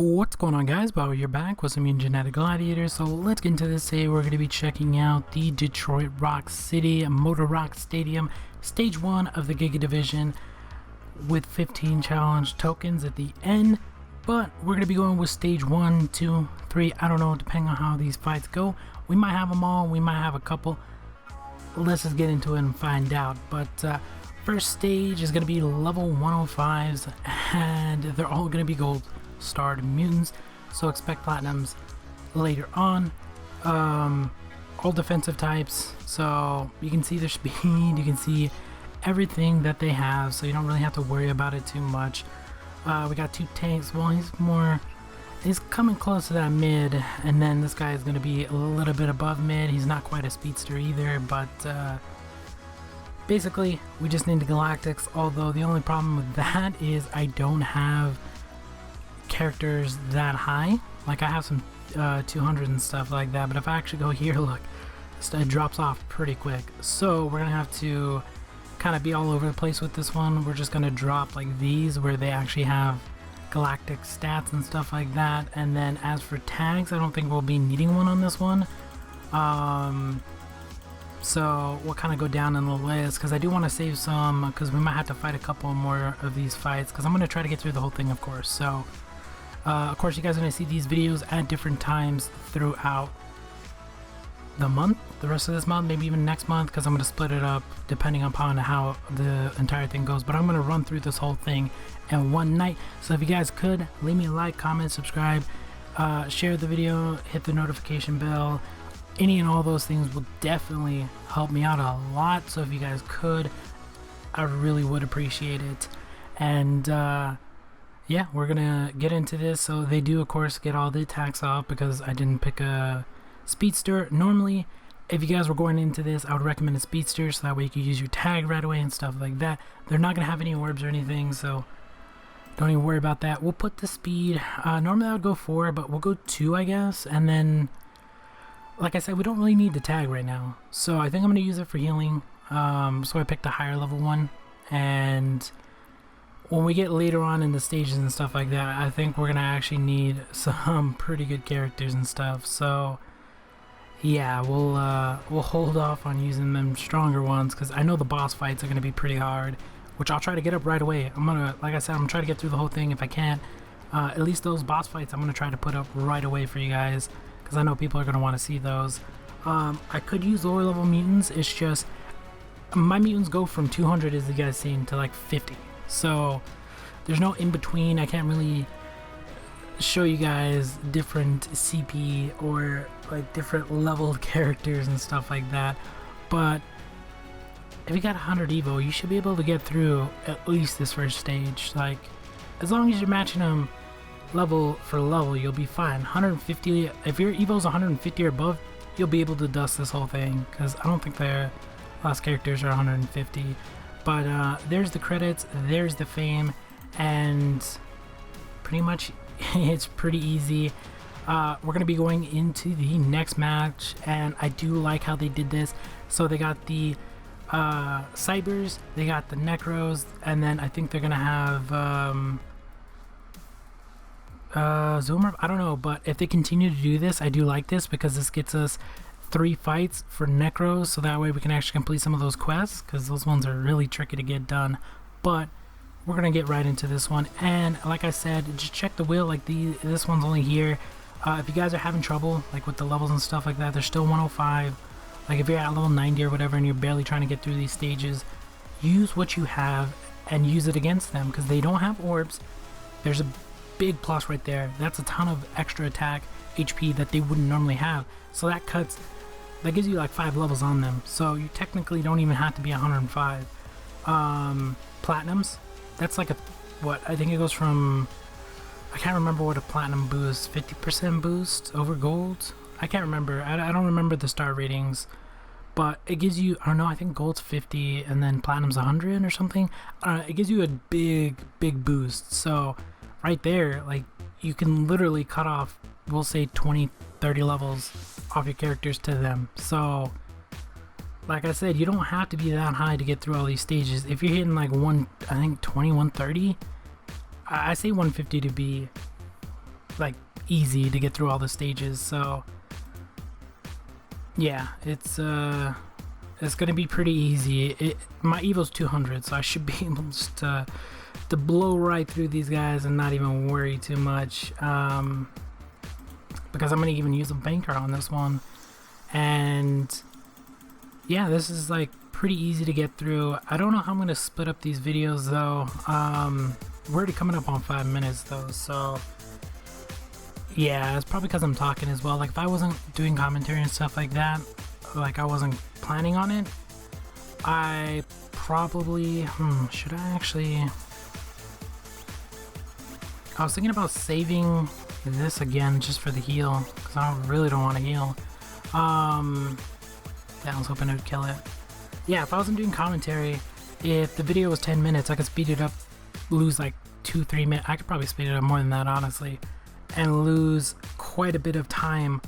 What's going on, guys? Bio here back with some genetic gladiators. So let's get into this. Today we're going to be checking out the Detroit Rock City Motor Rock Stadium Stage 1 of the Giga division with 15 challenge tokens at the end. But we're going to be going with stage 1, 2, 3. I don't know, depending on how these fights go. We might have them all, we might have a couple. Let's just get into it and find out. But first stage is going to be level 105s, and they're all going to be gold starred mutants, so expect platinums later on. All defensive types, so you can see their speed, you can see everything that they have, so you don't really have to worry about it too much. We got two tanks. Well, he's coming close to that mid, and then this guy is going to be a little bit above mid. He's not quite a speedster either, but basically we just need the Galactics, although the only problem with that is I don't have characters that high. Like I have some 200 and stuff like that, but if I actually go here, look, it drops off pretty quick. So we're gonna have to kind of be all over the place with this one. We're just gonna drop like these where they actually have galactic stats and stuff like that. And then as for tags, I don't think we'll be needing one on this one. So we'll kind of go down in the list because I do want to save some, because we might have to fight a couple more of these fights, because I'm going to try to get through the whole thing, of course. So of course you guys are going to see these videos at different times throughout the month, the rest of this month, maybe even next month, because I'm going to split it up depending upon how the entire thing goes. But I'm going to run through this whole thing in one night. So if you guys could leave me a like, comment, subscribe, share the video, hit the notification bell. Any and all those things will definitely help me out a lot. So if you guys could, I really would appreciate it. And yeah, we're gonna get into this. So they do, of course, get all the attacks off because I didn't pick a speedster. Normally, if you guys were going into this, I would recommend a speedster, so that way you can use your tag right away and stuff like that. They're not gonna have any orbs or anything, so don't even worry about that. We'll put the speed. Normally I would go 4, but we'll go 2, I guess. And then, like I said, we don't really need the tag right now, so I think I'm gonna use it for healing. So I picked a higher level one, and when we get later on in the stages and stuff like that, I think we're gonna actually need some pretty good characters and stuff. So yeah, we'll hold off on using them stronger ones, because I know the boss fights are gonna be pretty hard, which I'll try to get up right away. I'm gonna, like I said, I'm gonna try to get through the whole thing if I can. At least those boss fights I'm gonna try to put up right away for you guys, because I know people are gonna want to see those. I could use lower level mutants. It's just my mutants go from 200, as you guys seen, to like 50. So there's no in between. I can't really show you guys different CP or like different leveled characters and stuff like that. But if you got 100 Evo, you should be able to get through at least this first stage. Like, as long as you're matching them level for level, you'll be fine. 150, if your Evo's 150 or above, you'll be able to dust this whole thing, because I don't think their last characters are 150. But there's the credits, there's the fame, and pretty much it's pretty easy. We're gonna be going into the next match, and I do like how they did this. So they got the Cybers, they got the Necros, and then I think they're gonna have Zoomer. I don't know, but if they continue to do this, I do like this, because this gets us 3 fights for Necros, so that way we can actually complete some of those quests, because those ones are really tricky to get done. But we're gonna get right into this one, and like I said, just check the wheel. Like this one's only here. If you guys are having trouble like with the levels and stuff like that, they're still 105. Like if you're at level 90 or whatever and you're barely trying to get through these stages, use what you have and use it against them, because they don't have orbs. There's a big plus right there. That's a ton of extra attack HP that they wouldn't normally have, so that gives you like 5 levels on them, so you technically don't even have to be 105. Platinums, that's like what I think it goes from, I can't remember what a platinum boost, 50% boost over gold. I can't remember. I don't remember the star ratings, but it gives you, I don't know, I think gold's 50 and then platinum's 100 or something. It gives you a big boost. So right there, like, you can literally cut off, we'll say 20-30 levels off your characters to them. So like I said, you don't have to be that high to get through all these stages. If you're hitting like I think 20, 130, I say 150 to be like easy to get through all the stages. So yeah, it's gonna be pretty easy. My evil's 200, so I should be able just to blow right through these guys and not even worry too much, because I'm gonna even use a banker on this one. And yeah, this is like pretty easy to get through. I don't know how I'm gonna split up these videos though. We're already coming up on 5 minutes though, so yeah, it's probably because I'm talking as well. Like if I wasn't doing commentary and stuff like that, like I wasn't planning on it, I probably should I actually, I was thinking about saving this again just for the heal, because I really don't want to heal. Yeah, I was hoping it would kill it. Yeah, if I wasn't doing commentary, if the video was 10 minutes, I could speed it up, lose like 2-3 minutes. I could probably speed it up more than that, honestly, and lose quite a bit of time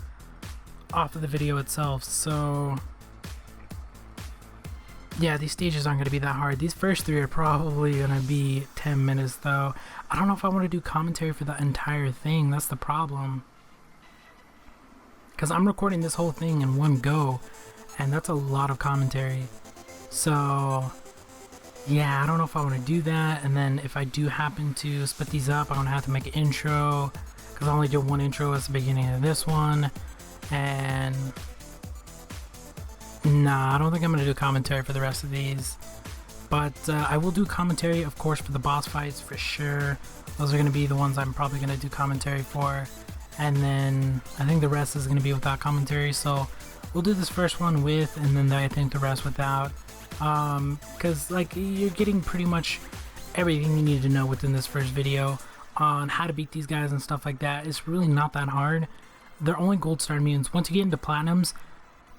off of the video itself. So yeah, these stages aren't going to be that hard. These first 3 are probably going to be 10 minutes though. I don't know if I want to do commentary for the entire thing. That's the problem, because I'm recording this whole thing in one go, and that's a lot of commentary. So yeah, I don't know if I want to do that. And then if I do happen to split these up, I'm going to have to make an intro, because I only did one intro at the beginning of this one. And nah, I don't think I'm going to do commentary for the rest of these. But I will do commentary, of course, for the boss fights for sure. Those are going to be the ones I'm probably going to do commentary for. And then I think the rest is going to be without commentary. So we'll do this first one with, and then I think the rest without. Because like you're getting pretty much everything you need to know within this first video on how to beat these guys and stuff like that. It's really not that hard. They're only gold star mutants. Once you get into platinums,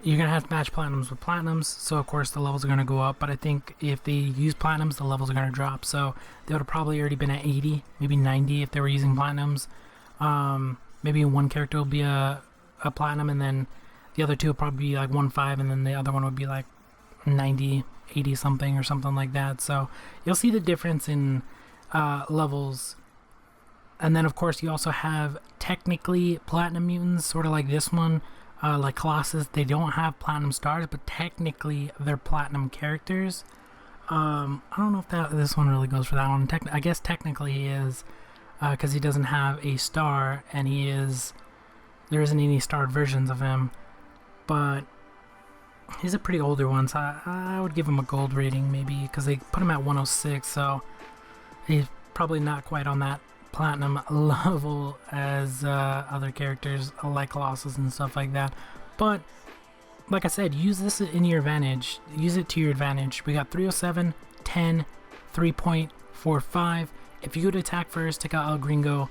you're gonna have to match platinums with platinums, so of course the levels are gonna go up. But I think if they use platinums, the levels are gonna drop. So they would have probably already been at 80, maybe 90 if they were using platinums. Maybe one character will be a platinum, and then the other two will probably be like 1.5, and then the other one would be like 90, 80 something or something like that. So you'll see the difference in levels. And then of course you also have technically platinum mutants, sort of like this one. Like Colossus, they don't have platinum stars, but technically they're platinum characters. I don't know if this one really goes for that one. I guess technically he is, because he doesn't have a star, and there isn't any starred versions of him. But he's a pretty older one, so I would give him a gold rating maybe, because they put him at 106, so he's probably not quite on that platinum level as other characters like Colossus and stuff like that. But like I said, use this in your advantage. Use it to your advantage. We got 307, 10, 3.45. If you go to attack first, take out El Gringo,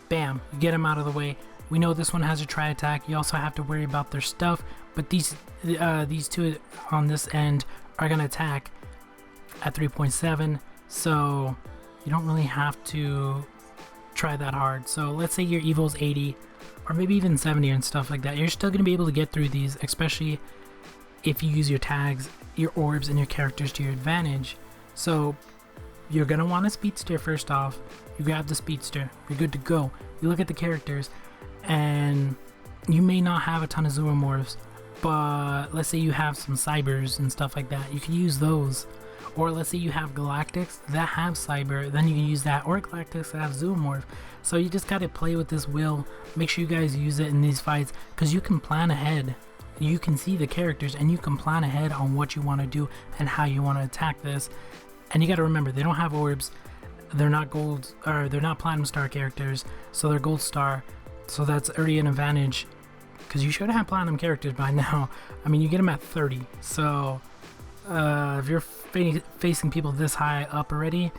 bam, you get him out of the way. We know this one has a tri attack. You also have to worry about their stuff, but these two on this end are gonna attack at 3.7, so you don't really have to try that hard. So let's say your evil's 80 or maybe even 70 and stuff like that. You're still going to be able to get through these, especially if you use your tags, your orbs, and your characters to your advantage. So you're going to want a speedster first off. You grab the speedster, you're good to go. You look at the characters, and you may not have a ton of zoomorphs, but let's say you have some cybers and stuff like that, you can use those. Or let's say you have Galactics that have Cyber, then you can use that, or Galactics that have Zoomorph. So you just gotta play with this wheel. Make sure you guys use it in these fights, because you can plan ahead. You can see the characters, and you can plan ahead on what you want to do and how you want to attack this. And you gotta remember, they don't have orbs. They're not gold, or they're not platinum star characters, so they're gold star. So that's already an advantage, because you should have platinum characters by now. I mean, you get them at 30, so if you're facing people this high up already,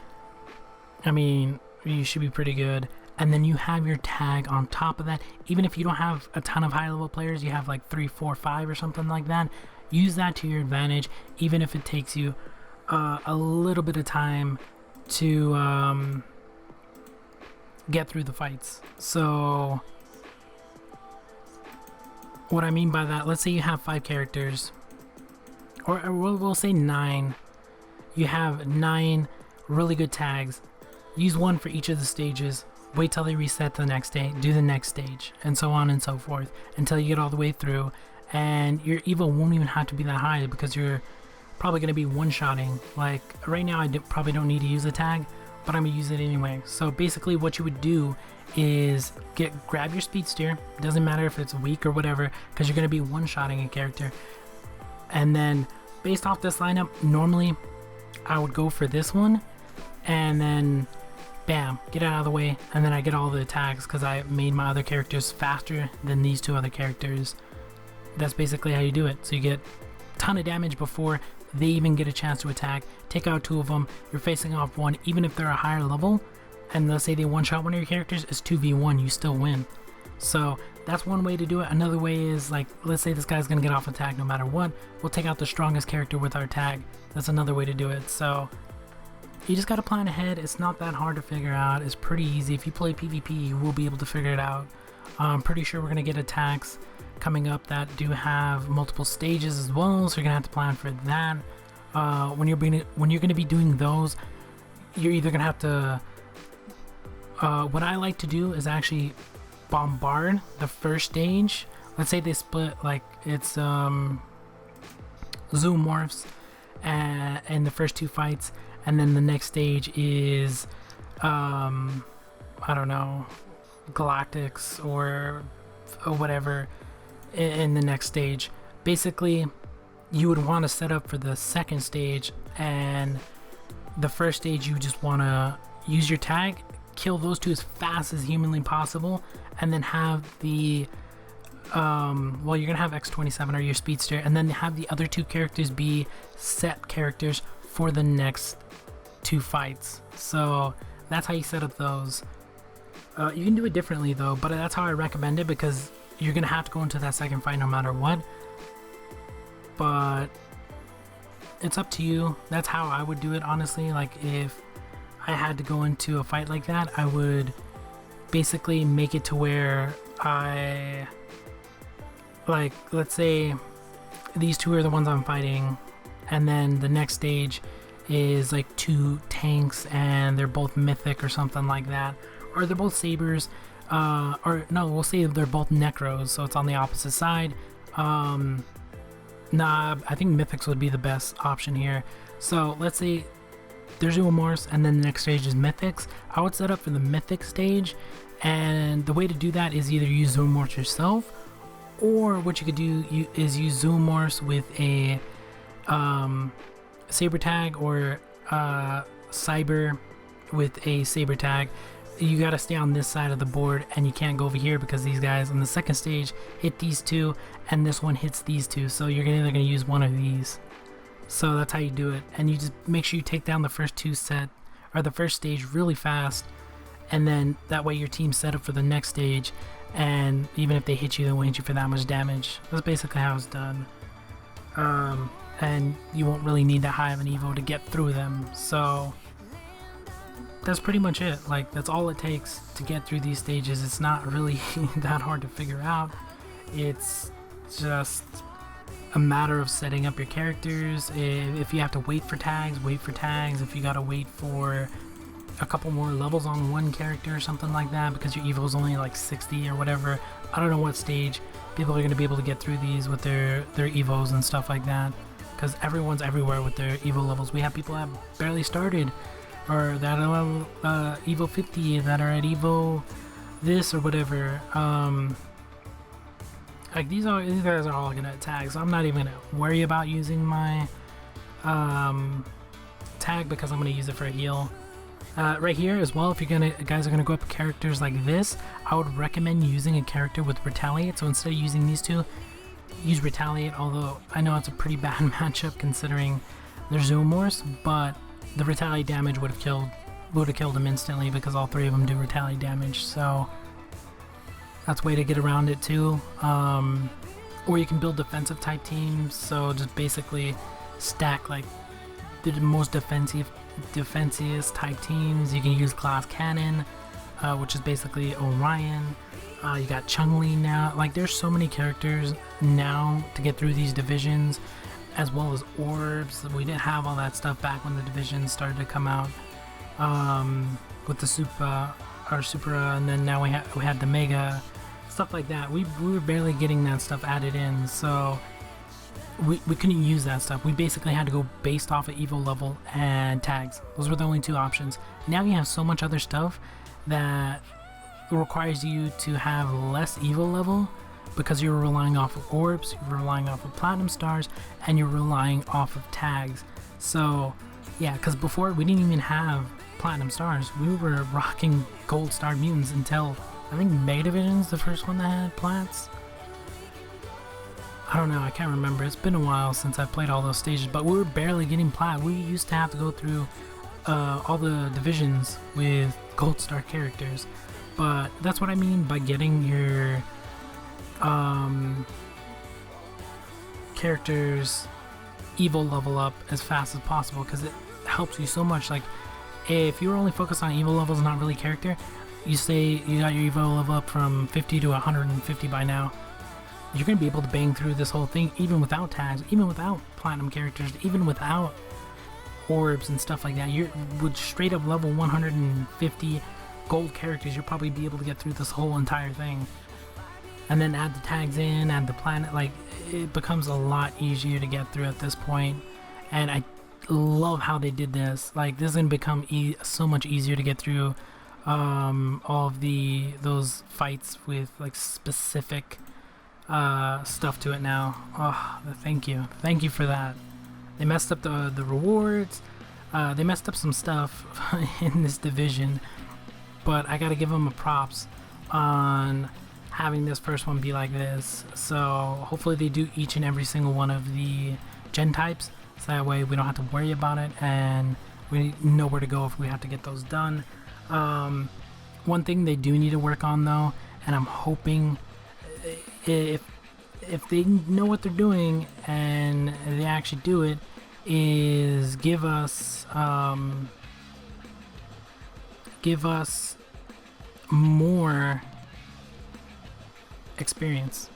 I mean, you should be pretty good. And then you have your tag on top of that. Even if you don't have a ton of high level players, you have like 3, 4, 5 or something like that, use that to your advantage, even if it takes you a little bit of time to get through the fights. So what I mean by that, let's say you have 5 characters, or we'll say 9. You have 9 really good tags. Use one for each of the stages. wait till they reset the next day, do the next stage, and so on and so forth until you get all the way through. And your evo won't even have to be that high because you're probably going to be one-shotting. Like right now I probably don't need to use a tag, but I'm going to use it anyway. So basically what you would do is grab your speed steer, doesn't matter if it's weak or whatever, because you're going to be one-shotting a character. And then based off this lineup, normally I would go for this one and then bam, get it out of the way, and then I get all the tags because I made my other characters faster than these two other characters. That's basically how you do it. So you get a ton of damage before they even get a chance to attack. Take out two of them, you're facing off one, even if they're a higher level, and let's say they one-shot one of your characters, it's 2v1, you still win. So that's one way to do it. Another way is, like, let's say this guy's gonna get off attack no matter what, we'll take out the strongest character with our tag. That's another way to do it. So you just gotta plan ahead. It's not that hard to figure out. It's pretty easy. If you play PvP, you will be able to figure it out. I'm pretty sure we're gonna get attacks coming up that do have multiple stages as well, so you're gonna have to plan for that. When you're gonna be doing those, you're either gonna have to what I like to do is actually bombard the first stage. Let's say they split, like it's zoomorphs and the first two fights, and then the next stage is I don't know, Galactics or whatever in the next stage. Basically you would want to set up for the second stage, and the first stage you just want to use your tag, kill those two as fast as humanly possible, and then have the well, you're gonna have X27 or your speedster, and then have the other two characters be set characters for the next two fights. So that's how you set up those. You can do it differently though, but that's how I recommend it, because you're gonna have to go into that second fight no matter what. But it's up to you. That's how I would do it, honestly. Like if I had to go into a fight like that, I would basically make it to where I, like, let's say these two are the ones I'm fighting, and then the next stage is like two tanks and they're both mythic or something like that, or they're both sabers, or no, we'll say they're both necros, so it's on the opposite side. Nah, I think mythics would be the best option here. So let's say there's zoomorphs and then the next stage is mythics. I would set up for the mythic stage, and the way to do that is either use zoomorphs yourself, or what you could do is use zoomorphs with a saber tag, or cyber with a saber tag. You gotta stay on this side of the board and you can't go over here, because these guys on the second stage hit these two and this one hits these two, so you're either gonna use one of these. So that's how you do it, and you just make sure you take down the first two the first stage really fast, and then that way your team's set up for the next stage, and even if they hit you, they won't hit you for that much damage. That's basically how it's done. And you won't really need that high of an evo to get through them. So that's pretty much it. Like, that's all it takes to get through these stages. It's not really that hard to figure out. It's just a matter of setting up your characters. If you have to wait for tags, wait for tags. If you gotta wait for a couple more levels on one character or something like that, because your evo is only like 60 or whatever. I don't know what stage people are going to be able to get through these with their evos and stuff like that, because everyone's everywhere with their evo levels. We have people that have barely started, or that are evo 50, that are at evo this or whatever. Like these guys are all gonna attack, so I'm not even gonna worry about using my tag, because I'm gonna use it for a heal. Right here as well, if you're guys are gonna go up characters like this, I would recommend using a character with Retaliate. So instead of using these two, use Retaliate, although I know it's a pretty bad matchup considering they're zoomorphs, but the Retaliate damage would have killed them instantly, because all three of them do Retaliate damage. So that's a way to get around it too. Or you can build defensive type teams, so just basically stack like the most defensiest type teams. You can use Glass Cannon, which is basically Orion. You got Chun-Li now. Like, there's so many characters now to get through these divisions, as well as orbs. We didn't have all that stuff back when the divisions started to come out, with the our Supra, and then now we had the Mega, stuff like that. We were barely getting that stuff added in, so we couldn't use that stuff. We basically had to go based off of Evo level and tags. Those were the only two options. Now you have so much other stuff that requires you to have less Evo level because you're relying off of orbs, you're relying off of platinum stars, and you're relying off of tags. So yeah, because before we didn't even have platinum stars. We were rocking gold star mutants until I think Mega Division's the first one that had plats. I don't know, I can't remember. It's been a while since I played all those stages, but we were barely getting plat. We used to have to go through all the divisions with gold star characters. But that's what I mean by getting your characters Evo level up as fast as possible, because it helps you so much. Like, if you're only focused on Evo levels, not really character, you say you got your Evo level up from 50 to 150 by now, you're going to be able to bang through this whole thing even without tags, even without platinum characters, even without orbs and stuff like that. You're with straight up level 150 gold characters, you'll probably be able to get through this whole entire thing. And then add the tags in, add the planet, like, it becomes a lot easier to get through at this point. And I love how they did this. Like, this is going to become so much easier to get through all of those fights with like specific stuff to it now. Oh, thank you for that. They messed up the rewards, they messed up some stuff in this division, but I gotta give them a props on having this first one be like this. So hopefully they do each and every single one of the gen types, so that way we don't have to worry about it and we know where to go if we have to get those done. One thing they do need to work on though, and I'm hoping if they know what they're doing and they actually do it, is give us more experience,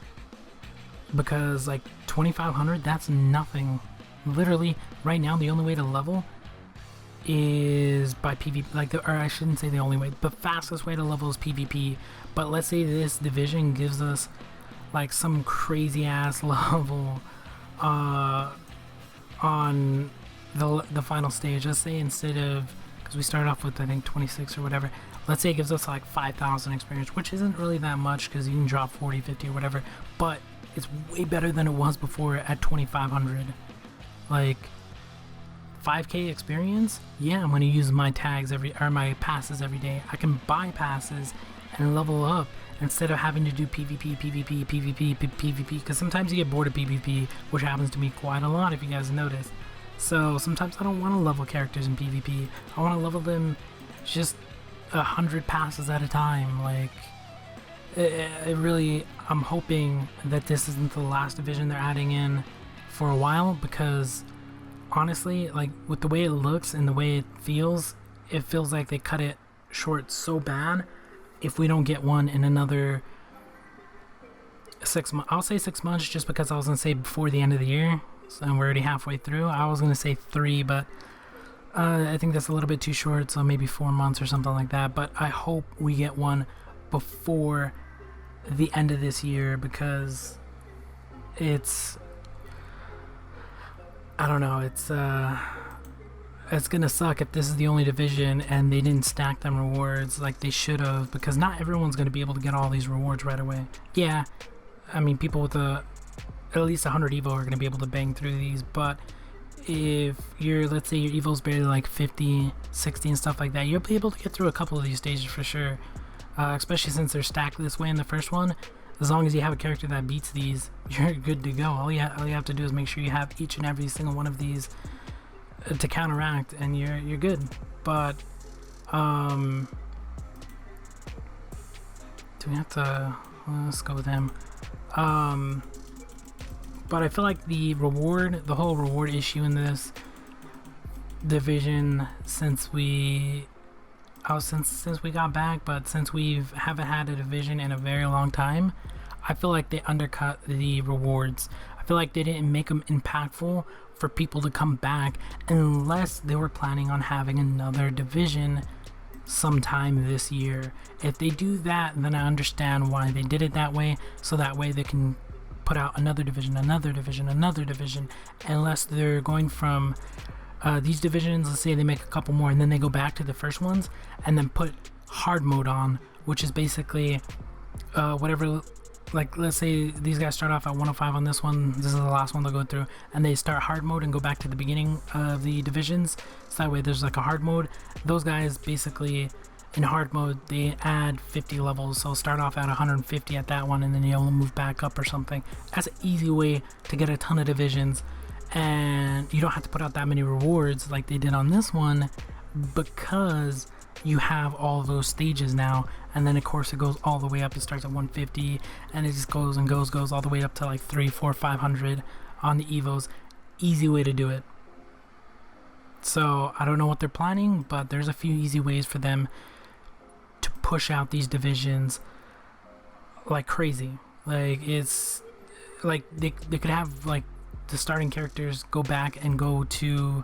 because like 2500, that's nothing. Literally right now the only way to level is by PvP, like or I shouldn't say the only way, the fastest way to level is PvP. But let's say this division gives us like some crazy ass level on the final stage. Let's say instead of, because we started off with I think 26 or whatever, let's say it gives us like 5,000 experience, which isn't really that much because you can drop 40, 50 or whatever, but it's way better than it was before at 2500. Like 5k experience, yeah, I'm going to use my tags my passes every day. I can buy passes and level up instead of having to do PvP, because sometimes you get bored of PvP, which happens to me quite a lot if you guys notice. So sometimes I don't want to level characters in PvP. I want to level them just 100 passes at a time. Like, it really, I'm hoping that this isn't the last division they're adding in for a while, because honestly, like, with the way it looks and the way it feels like they cut it short so bad. If we don't get one in another 6 months, I'll say 6 months just because I was going to say before the end of the year, so we're already halfway through. I was going to say 3, but I think that's a little bit too short, so maybe 4 months or something like that. But I hope we get one before the end of this year, because it's, I don't know, it's gonna suck if this is the only division and they didn't stack them rewards like they should have, because not everyone's gonna be able to get all these rewards right away. Yeah, I mean, people with at least 100 Evo are gonna be able to bang through these, but if let's say your Evo's barely like 50, 60 and stuff like that, you'll be able to get through a couple of these stages for sure, especially since they're stacked this way in the first one. As long as you have a character that beats these, you're good to go. All you have to do is make sure you have each and every single one of these to counteract, and you're good. But do we have to, let's go with him. But I feel like the whole reward issue in this division, since we got back, but since we haven't had a division in a very long time, I feel like they undercut the rewards. I feel like they didn't make them impactful for people to come back unless they were planning on having another division sometime this year. If they do that, then I understand why they did it that way, so that way they can put out another division, another division, another division, unless they're going from these divisions, let's say they make a couple more and then they go back to the first ones and then put hard mode on, which is basically whatever, like let's say these guys start off at 105 on this one, this is the last one they'll go through, and they start hard mode and go back to the beginning of the divisions, so that way there's like a hard mode. Those guys basically in hard mode they add 50 levels, so start off at 150 at that one and then you'll move back up or something. That's an easy way to get a ton of divisions, and you don't have to put out that many rewards like they did on this one, because you have all those stages now. And then of course it goes all the way up, it starts at 150 and it just goes and goes all the way up to like 300, 400, 500 on the evos. Easy way to do it. So I don't know what they're planning, but there's a few easy ways for them to push out these divisions like crazy. Like it's like they could have like the starting characters go back and go to,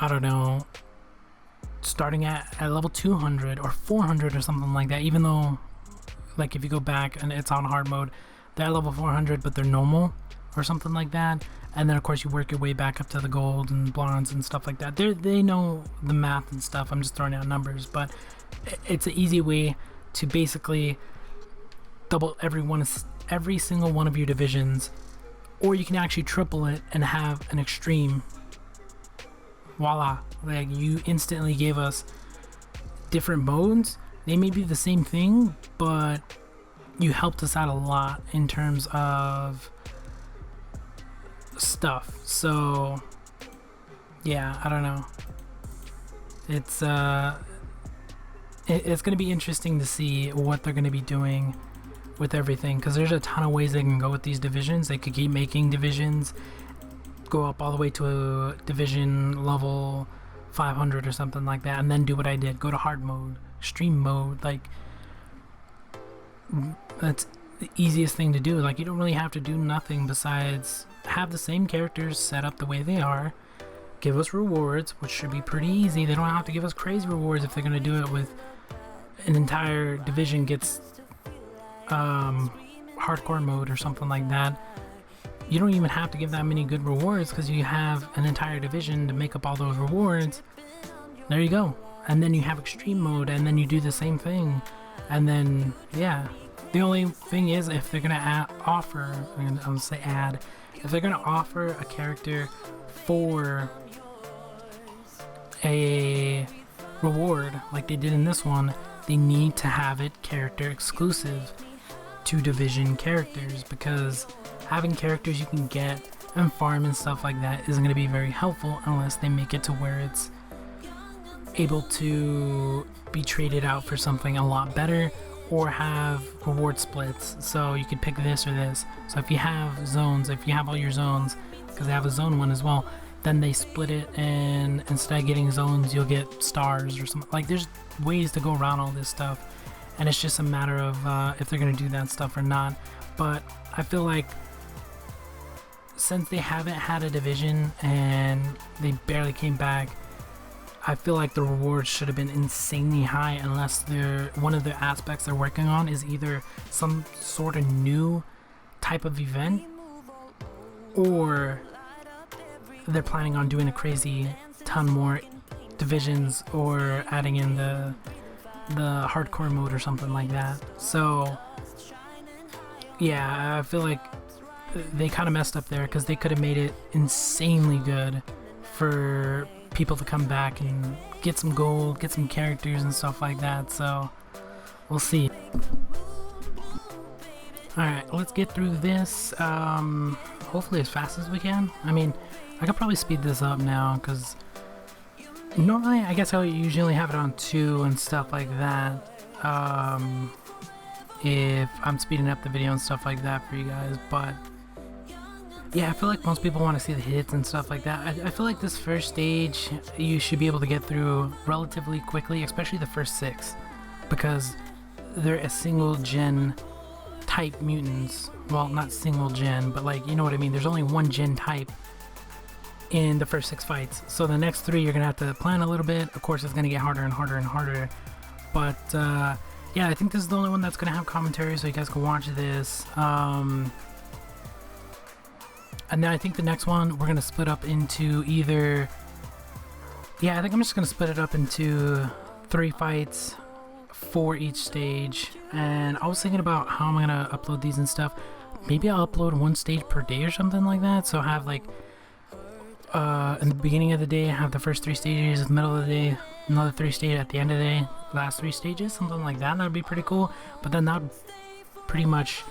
I don't know, starting at level 200 or 400 or something like that, even though like if you go back and it's on hard mode they're at level 400 but they're normal or something like that, and then of course you work your way back up to the gold and bronze and stuff like that. They know the math and stuff, I'm just throwing out numbers, but it's an easy way to basically double every single one of your divisions, or you can actually triple it and have an extreme. Voila, like you instantly gave us different modes. They may be the same thing, but you helped us out a lot in terms of stuff. So yeah, I don't know, it's gonna be interesting to see what they're gonna be doing with everything, because there's a ton of ways they can go with these divisions. They could keep making divisions, go up all the way to a division level 500 or something like that, and then do what I did, go to hard mode, extreme mode. Like that's the easiest thing to do. Like you don't really have to do nothing besides have the same characters set up the way they are, give us rewards, which should be pretty easy. They don't have to give us crazy rewards if they're going to do it with an entire division gets hardcore mode or something like that. You don't even have to give that many good rewards, because you have an entire division to make up all those rewards. There you go. And then you have extreme mode, and then you do the same thing, and then yeah. The only thing is, if they're gonna offer if they're gonna offer a character for a reward like they did in this one, they need to have it character exclusive to division characters, because having characters you can get and farm and stuff like that isn't going to be very helpful unless they make it to where it's able to be traded out for something a lot better, or have reward splits, so you could pick this or this. So if you have zones, if you have all your zones, because they have a zone one as well, then they split it, and instead of getting zones you'll get stars or something. Like there's ways to go around all this stuff, and it's just a matter of if they're going to do that stuff or not. But I feel like since they haven't had a division and they barely came back, I feel like the rewards should have been insanely high, unless one of the aspects they're working on is either some sort of new type of event, or they're planning on doing a crazy ton more divisions, or adding in the hardcore mode or something like that. So yeah, I feel like they kind of messed up there, because they could have made it insanely good for people to come back and get some gold, get some characters and stuff like that. So we'll see. Alright, let's get through this hopefully as fast as we can. I mean, I could probably speed this up now, because normally I guess I usually have it on 2 and stuff like that, if I'm speeding up the video and stuff like that for you guys. But yeah, I feel like most people want to see the hits and stuff like that. I feel like this first stage you should be able to get through relatively quickly, especially the first 6, because they're a single gen type mutants. Well, not single gen, but like, you know what I mean. There's only one gen type in the first 6 fights. So the next 3 you're gonna have to plan a little bit. Of course, it's gonna get harder and harder and harder. But yeah, I think this is the only one that's gonna have commentary, so you guys can watch this. And then I think the next one we're gonna split up into either. Yeah, I think I'm just gonna split it up into 3 fights for each stage. And I was thinking about how I'm gonna upload these and stuff. Maybe I'll upload 1 stage per day or something like that. So I have like in the beginning of the day, have the first 3 stages, in the middle of the day, another 3 stages at the end of the day, last 3 stages, something like that. That'd be pretty cool. But then that would pretty much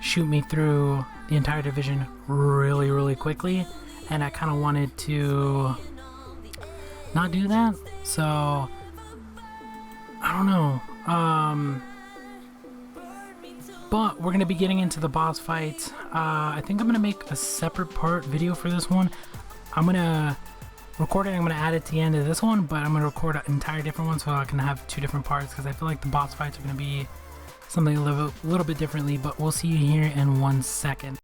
shoot me through the entire division really quickly, and I kind of wanted to not do that, so I don't know. But we're gonna be getting into the boss fights. I think I'm gonna make a separate part video for this one. I'm gonna record it, I'm gonna add it to the end of this one, but I'm gonna record an entire different one so I can have 2 different parts, because I feel like the boss fights are gonna be something a little bit differently. But we'll see you here in 1 second.